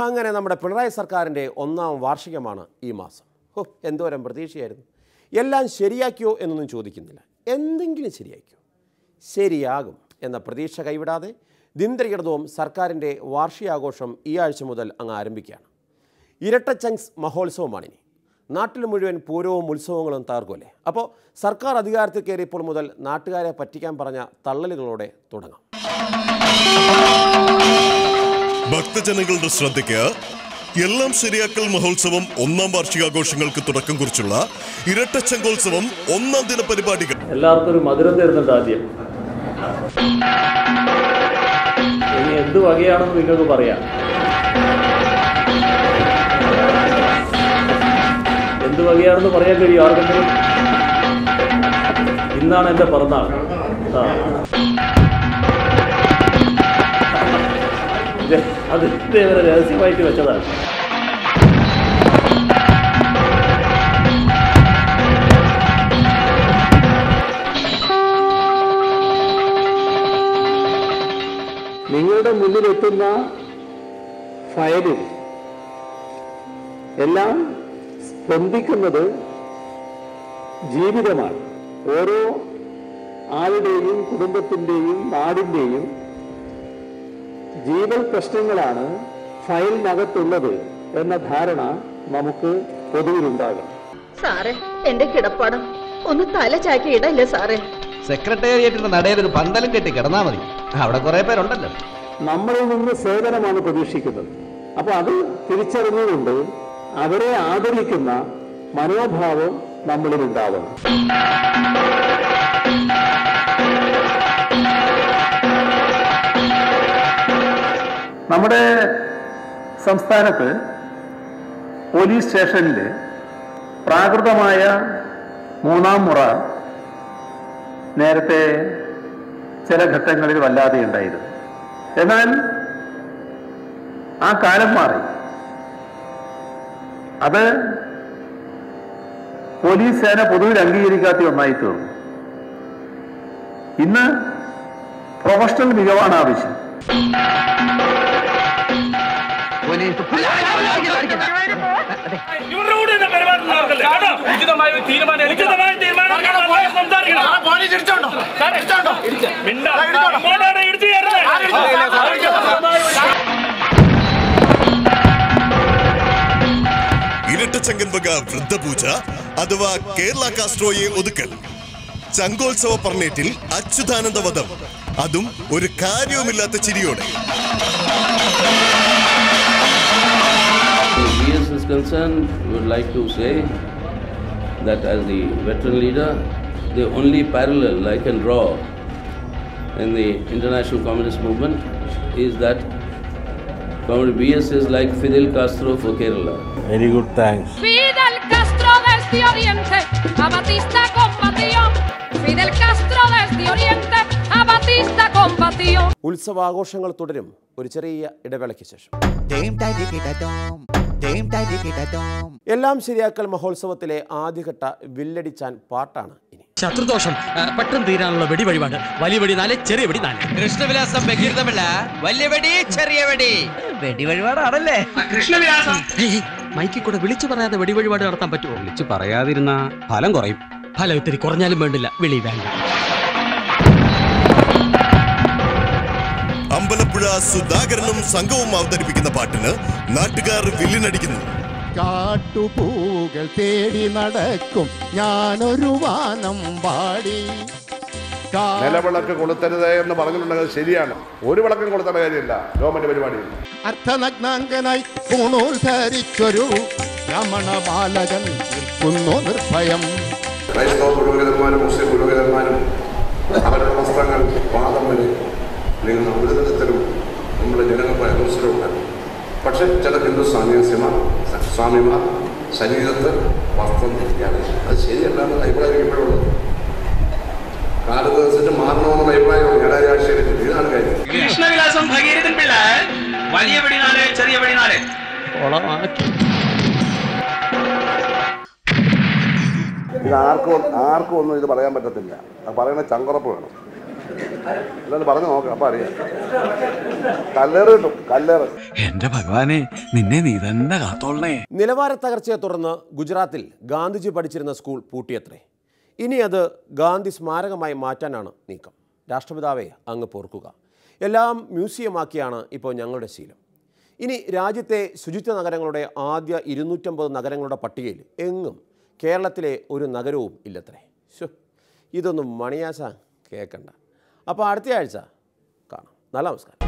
അങ്ങനെ നമ്മുടെ പിണറായി സർക്കാരിൻ്റെ 1ാം വാർഷികമാണ് ഈ മാസം. എന്തോരം പ്രതീക്ഷയായിരുന്നു. എല്ലാം ശരിയാക്കിയോ എന്നൊന്നും ചോദിക്കുന്നില്ല. എന്തെങ്കിലും ശരിയാക്കിയോ? ശരിയാകും എന്ന പ്രതീക്ഷ കൈവിടാതെ ദിനദരികിടവും സർക്കാരിൻ്റെ വാർഷികാഘോഷം ഈ ആഴ്ച മുതൽ അങ്ങ് ആരംഭിക്കുകയാണ്. ഇരട്ട ചങ്ക്സ് മഹോത്സവമാണിനി. നാട്ടിൽ മുഴുവൻ പൂരവും ഉത്സവങ്ങളും തകർക്കുമല്ലേ. അപ്പോൾ സർക്കാർ അധികാരത്തിൽ കയറിയപ്പോൾ മുതൽ നാട്ടുകാരെ പറ്റിക്കാൻ പറഞ്ഞ തള്ളലുകളോടെ തുടങ്ങാം. ഭക്തജനങ്ങളുടെ ശ്രദ്ധയ്ക്ക് എല്ലാം ശരിയാക്കൽ മഹോത്സവം 1ാം വാർഷികാഘോഷങ്ങൾക്ക് തുടക്കം കുറിച്ചുള്ള ഇരട്ട ചങ്കോത്സവം 1ാം ദിന പരിപാടികൾ. എല്ലാവർക്കും ഒരു മധുരം തരുന്നുണ്ട്. ആദ്യം ഇനി എന്ത് വകയാണെന്ന് നിങ്ങൾക്ക് പറയാം. എന്ത് വകയാണെന്ന് പറയാൻ കഴിയും ആർക്കെങ്കിലും? ഇന്നാണ് എൻ്റെ പിറന്നാൾ. അത് ഇതേവരെ രഹസ്യമായിട്ട് വെച്ചതാണ്. നിങ്ങളുടെ മുന്നിലെത്തുന്ന ഫയലിൽ എല്ലാം സ്പന്ദിക്കുന്നത് ജീവിതമാണ്. ഓരോ ആളുടെയും കുടുംബത്തിൻ്റെയും നാടിൻ്റെയും ജീവൽ പ്രശ്നങ്ങളാണ് ഫയലിനകത്തുള്ളത് എന്ന ധാരണ നമുക്ക് പൊതുവിലുണ്ടാകണം. സാറേ, എന്റെ കിടപ്പാടം ഒന്ന് തല ചാക്കി ഇടല്ലേ സാറേ? സെക്രട്ടേറിയറ്റിന്റെ നടയിൽ ഒരു പന്തലും കെട്ടി കിടന്നാ മതി. അവിടെ കുറെ പേരുണ്ടല്ലോ. നമ്മളിൽ നിന്ന് സേവനമാണ് പ്രതീക്ഷിക്കുന്നത്. അപ്പൊ അത് തിരിച്ചറിഞ്ഞുകൊണ്ട് അവരെ ആദരിക്കുന്ന മനോഭാവം നമ്മളിൽ ഉണ്ടാവണം. നമ്മുടെ സംസ്ഥാനത്ത് പോലീസ് സ്റ്റേഷനിൽ പ്രാകൃതമായ 3ാം മുറ നേരത്തെ ചില ഘട്ടങ്ങളിൽ വല്ലാതെ ഉണ്ടായിരുന്നു. എന്നാൽ ആ കാലം മാറി. അത് പോലീസ് സേന പൊതുവിൽ അംഗീകരിക്കാത്ത ഒന്നായി തീർന്നു. ഇന്ന് പ്രൊഫഷണൽ മികവാണ് ആവശ്യം. ഇരട്ടച്ചങ്കൻ വക വൃദ്ധപൂജ അഥവാ കേരള കാസ്ട്രോയെ ഒതുക്കൽ. ചങ്കോത്സവ പർണേറ്റിൽ അച്യുതാനന്ദ വധം, അതും ഒരു കാര്യവുമില്ലാത്ത ചിരിയോടെ. BS is concerned, we would like to say that as the veteran leader, the only parallel I can draw in the international communist movement is that Comrade BS is like Fidel Castro for Kerala. Very good, thanks. Fidel Castro desde Oriente, a Batista combatió. Fidel Castro desde Oriente, a Batista combatió. ഉത്സവാഘോഷങ്ങൾ തുടരും. ഒരു ചെറിയ ഇടവേളയ്ക്ക് ശേഷം എല്ലാം ശരിയാക്കൽ മഹോത്സവത്തിലെ ആദ്യഘട്ട വില്ലടിച്ചാൻ പാട്ടാണ് ഇനി. ശത്രുദോഷം പെട്ടെന്ന് തീരാനുള്ള വെടി വഴിപാട്. വലിയ വെടി 4, ചെറിയ വെടി 4. കൃഷ്ണവിലാസം ബഹിർദമല്ല, വലിയ വെടി ചെറിയ വെടി. വെടി വഴിപാടാണല്ലേ കൃഷ്ണവിലാസം. മൈക്കിൽ കൂടെ വിളിച്ചു പറയാതെ വെടി വഴിപാട് നടത്താൻ പറ്റുമോ? വിളിച്ചു പറയാതിരുന്ന ഫലം കുറയും. ഫലം ഇത്തിരി കുറഞ്ഞാലും വേണ്ടില്ല, വിളി വേണ്ട. അമ്പലപ്പുഴ സുധാകരനും സംഘവും അവതരിപ്പിക്കുന്ന പാട്ടിന് നാട്ടുകാർ വില്ലിനടിക്കുന്നു. കാട്ടുപൂകൾ തേടി നടക്കും ഞാനൊരു വാനം പാടി. നിലവിളക്ക് കൊളുത്തരുത് എന്ന് പറഞ്ഞിട്ടുണ്ടെങ്കിൽ ശരിയാണ്. ഒരു വിളക്കും കൊളുത്തേണ്ട കാര്യമില്ല ഗവൺമെന്റ് പരിപാടിയിൽ. അർത്ഥനഗ്നാങ്കനായി പൂണൂൽ ധരിച്ചൊരു രമണ ബാലകൻ നിൽക്കുന്നു നിർഭയം. ക്രൈസ്തവ പുരോഹിതന്മാരും മുസ്ലിം പുരോഹിതന്മാരും അവരുടെ വസ്ത്രങ്ങൾ പാദം വരെ അല്ലെങ്കിൽ ഒരു തരത്തിലും നമ്മുടെ ജനങ്ങൾക്ക് അനുസരിച്ചുണ്ട്. പക്ഷെ ചില ഹിന്ദു സ്വാമിമാർ ശരീരത്ത് വസ്ത്രം ധരിക്കാതെ അത് ശരിയല്ലാന്ന് അഭിപ്രായം ഇപ്പോഴുള്ളത്. കാലത്ത് മാറണമെന്നുള്ള അഭിപ്രായമാണ് ഞാൻ രാഷ്ട്രീയത്തിൽ. ഇതാണ് കാര്യം. കൃഷ്ണവിലാസം ഭഗീരഥൻ പിള്ള, വലിയ വെടി 4, ചെറിയ വെടി 4. ഇത് ആർക്കും ഒന്നും ഇത് പറയാൻ പറ്റത്തില്ല. അത് പറയുന്ന ചങ്കുറപ്പ് വേണം. അല്ലാതെ പറഞ്ഞു നോക്കാം, അപ്പം അറിയാം. കല്ലേറ് കിട്ടും, കല്ലേറ്. എന്റെ ഭഗവാനെ, നിന്നെ നീ തന്നെ കാത്തോളണേ. നിലവാര തകർച്ചയെ തുടർന്ന് ഗുജറാത്തിൽ ഗാന്ധിജി പഠിച്ചിരുന്ന സ്കൂൾ പൂട്ടിയത്രേ. ഇനി അത് ഗാന്ധി സ്മാരകമായി മാറ്റാനാണ് നീക്കം. രാഷ്ട്രപിതാവെ അങ്ങ് പോർക്കുക. എല്ലാം മ്യൂസിയമാക്കിയാണ് ഇപ്പോൾ ഞങ്ങളുടെ ശീലം. ഇനി രാജ്യത്തെ ശുചിത്വ നഗരങ്ങളുടെ ആദ്യ 250 നഗരങ്ങളുടെ പട്ടികയിൽ എങ്ങും കേരളത്തിലെ ഒരു നഗരവും ഇല്ലത്രേ. ഇതൊന്നും മണിയാശ കേൾക്കണ്ട. അപ്പോൾ അടുത്ത ആഴ്ച കാണാം. നല്ല നമസ്കാരം.